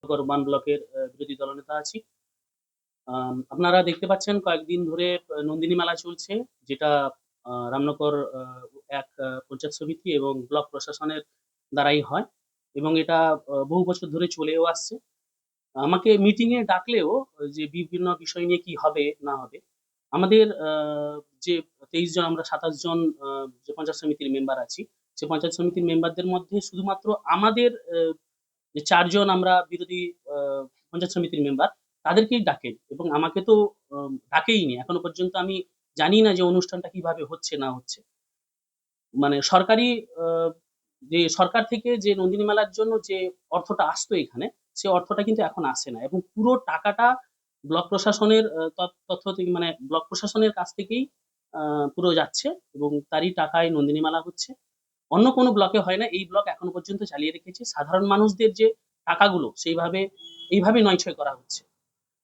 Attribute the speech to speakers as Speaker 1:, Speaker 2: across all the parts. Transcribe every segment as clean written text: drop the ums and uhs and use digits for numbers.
Speaker 1: One ব্লকের বিরোধী দলনেতা আছি। আপনারা দেখতে পাচ্ছেন কয়েকদিন ধরে নন্দিনী মেলা চলছে, যেটা রামনগর এক পঞ্চায়েত সমিতি এবং ব্লক প্রশাসনের দ্বারাই হয় এবং এটা বহু বছর ধরে চলেও আসছে। আমাকে মিটিং এ ডাকলেও যে বিভিন্ন বিষয় নিয়ে কি হবে না হবে, আমাদের যে ২৩ জন, আমরা ২৭ জন যে পঞ্চায়েত সমিতির মেম্বার আছি, সে পঞ্চায়েত সমিতির মেম্বারদের মধ্যে শুধুমাত্র আমাদের যে ৪ জন আমরা বিরোধী আ পঞ্চায়েত সমিতির মেম্বার, তাদেরকেই ডাকেন এবং আমাকে তো ডাকেইনি। এখনো পর্যন্ত আমি জানি না যে অনুষ্ঠানটা কিভাবে হচ্ছে না হচ্ছে। মানে সরকারি আ যে সরকার থেকে যে নন্দিনী মেলার জন্য যে অর্থটা আসতো এখানে, সে অর্থটা কিন্তু এখন আসে না এবং পুরো টাকাটা ব্লক প্রশাসনের তথ্য থেকে, মানে ব্লক প্রশাসনের কাছ থেকেই আ পুরো যাচ্ছে এবং তারই টাকায় নন্দিনী মেলা হচ্ছে। অন্য কোনো ব্লকে হয় না। এই ব্লক এখনো পর্যন্ত চালিয়ে রেখেছে। সাধারণ মানুষদের যে টাকাগুলো এইভাবে নয়-ছয় করা হচ্ছে।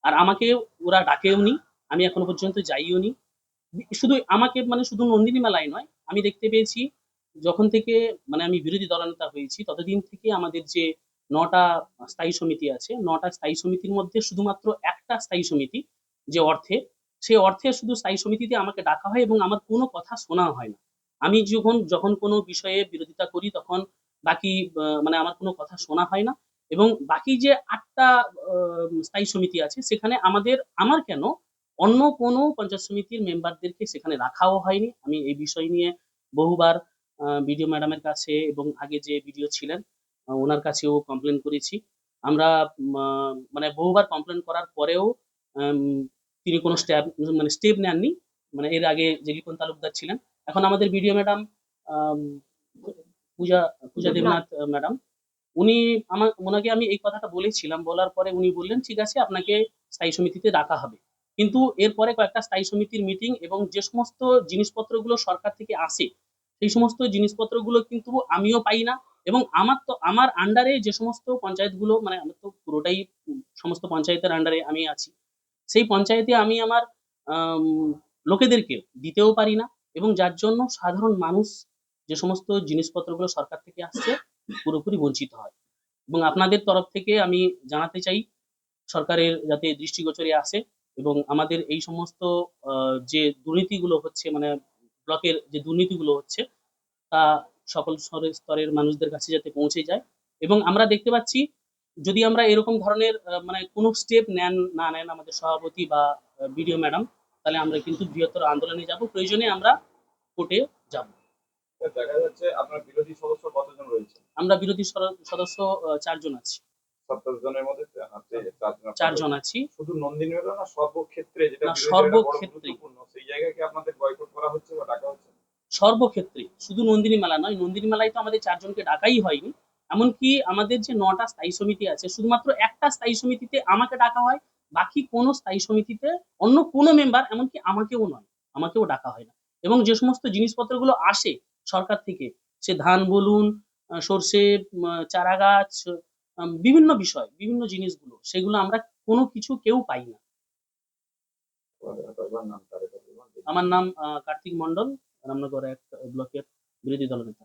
Speaker 1: আর আমাকে ওরা ডাকেওনি। আমি এখনো পর্যন্ত যাইওনি। শুধু আমাকে, মানে শুধু নন্দিনী মেলায় নয়, আমি দেখতে পেয়েছি যখন থেকে, মানে আমি বিরোধী দলনেতা হয়েছি ততদিন থেকে আমাদের যে ৯ টা স্থায়ী সমিতি আছে, ৯ টা স্থায়ী সমিতির মধ্যে শুধুমাত্র একটা স্থায়ী সমিতি যে সেই অর্থে শুধু স্থায়ী সমিতিতে আমাকে ডাকা হয় এবং আমার কোনো কথা শোনা হয় না। আমি যখন কোনো বিষয়ে বিরোধিতা করি তখন বাকি মানে আমার কোনো কথা শোনা হয় না এবং বাকি যে ৮ টা আ স্থায়ী সমিতি আছে সেখানে আমার কেন অন্য কোনো পঞ্চায়েত সমিতির মেম্বারদেরকে সেখানে রাখাও হয়নি। আমি এই বিষয় নিয়ে বহুবার বিডিও ম্যাডামের কাছে এবং আগে যে বিডিও ছিলেন উনার কাছেও কমপ্লেইন করেছি। আমরা মা মানে বহুবার কমপ্লেইন করার পরেও আম তিনি কোনো স্টেপ নেননি। মানে এর আগে যে রিপন তালুকদার ছিলেন। এখন আমাদের বিডিও ম্যাডাম আম পূজা পূজা দেবনাথ ম্যাডাম, উনি উনাকে আমি এই কথাটা বলেছিলাম। বলার পরে উনি বললেন, "ঠিক আছে, আপনাকে স্থায়ী সমিতিতে ডাকা হবে।" কিন্তু এরপরে কয়েকটা স্থায়ী সমিতির মিটিং এবং যে সমস্ত জিনিসপত্রগুলো সরকার থেকে আসে, সেই সমস্ত জিনিসপত্রগুলো কিন্তু আমিও পাই না এবং আমার আন্ডারে যে সমস্ত পঞ্চায়েতগুলো, মানে আমার তো পুরোটাই সমস্ত পঞ্চায়েতের আন্ডারে আমি আছি। সেই পঞ্চায়েতে আমি আমার আম লোকেদেরকে দিতেও পারি না এবং যার জন্য সাধারণ মানুষ যে সমস্ত জিনিসপত্রগুলো সরকার থেকে আসছে, পুরোপুরি বঞ্চিত হয়। এবং আপনাদের তরফ থেকে আমি জানাতে চাই সরকারের যাতে দৃষ্টিগোচরে আসে এবং আমাদের এই সমস্ত আ যে দুর্নীতিগুলো হচ্ছে, মানে ব্লকের যে দুর্নীতিগুলো হচ্ছে, তা সকল স্তরের মানুষদের কাছে যাতে পৌঁছে যায় এবং আমরা দেখতে পাচ্ছি যদি আমরা এরকম ধরনের মানে কোনো স্টেপ না নেন আমাদের সভাপতি বা বিডিও ম্যাডাম, তাহলে আমরা কিন্তু বৃহত্তর আন্দোলনে যাব। প্রয়োজনে আমরা কোর্টে যাব।
Speaker 2: দেখা যাচ্ছে আপনার বিরোধী সদস্য কতজন রয়েছে?
Speaker 1: আমরা বিরোধী সদস্য ৪ জন আছি।
Speaker 2: ২৭ জনের মধ্যে আপনি ৪ জন
Speaker 1: ৪
Speaker 2: আপনারা
Speaker 1: জন আছি।
Speaker 2: শুধু নন্দিনী মেলা না, সর্বক্ষেত্রে যেটা
Speaker 1: না,
Speaker 2: বিরোধীদের একটা বড়
Speaker 1: সর্বক্ষেত্রেই।
Speaker 2: গুরুত্বপূর্ণ, সেই জায়গায় কি আপনাদের বয়কট করা হচ্ছে বা ডাকা হচ্ছে?
Speaker 1: সর্বক্ষেত্রে। শুধু নন্দিনী মেলা নয়, নন্দিনী মেলায় তো আমাদের ৪ জনকে ডাকাই হয়নি। এমনকি আমাদের যে ৯ টা স্থায়ী সমিতি আছে, শুধুমাত্র একটা স্থায়ী সমিতিতে আমাকে ডাকা হয়। বাকি কোনো স্থায়ী সমিতিতে অন্য কোনো মেম্বার, এমনকি আমাকেও নয়, আমাকেও ডাকা হয় না। এবং যে সমস্ত জিনিসপত্রগুলো আসে সরকার থেকে, সে ধান বলুন, সরষে, চারাগাছ, বিভিন্ন বিষয়, বিভিন্ন জিনিসগুলো, সেগুলো আমরা কোনো কিছু কেউ পাই না।
Speaker 2: আপনার নাম তারেক রহমান।
Speaker 1: আমার নাম কার্তিক মন্ডল, রামনগর ১ ব্লকের বিরোধী দলনেতা।